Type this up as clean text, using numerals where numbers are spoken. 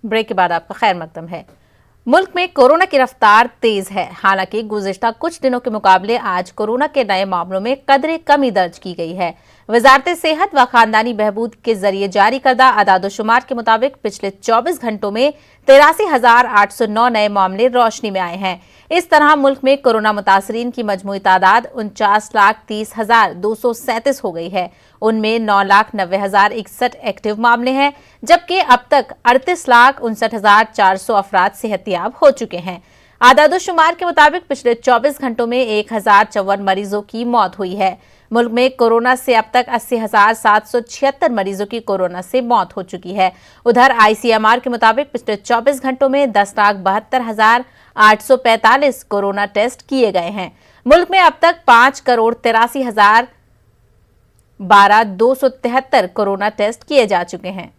Break के बाद आपका खैर मकदम है। मुल्क में कोरोना की रफ्तार तेज है। हालांकि गुज़िश्ता कुछ दिनों के मुकाबले आज कोरोना के नए मामलों में कदरे कमी दर्ज की गई है। वजारत सेहत व खानदानी बहबूद के जरिए जारी करदा आदादोशुमार के मुताबिक पिछले 24 घंटों में 83,809 नए मामले रोशनी में आए हैं। इस तरह मुल्क में कोरोना मुतासरीन की मजमूई तादाद 49,30,237 हो गई है। उनमें 9,90,061 एक्टिव मामले हैं, जबकि अब तक 38,59,400 अफराद सेहतियाब हो चुके हैं। आदादोशुमार के मुताबिक पिछले 24 घंटों में 1,054 मरीजों की मौत हुई है। मुल्क में कोरोना से अब तक 80,776 मरीजों की कोरोना से मौत हो चुकी है। उधर ICMR के मुताबिक पिछले 24 घंटों में 10,72,845 कोरोना टेस्ट किए गए हैं। मुल्क में अब तक 5,83,12,273 कोरोना टेस्ट किए जा चुके हैं।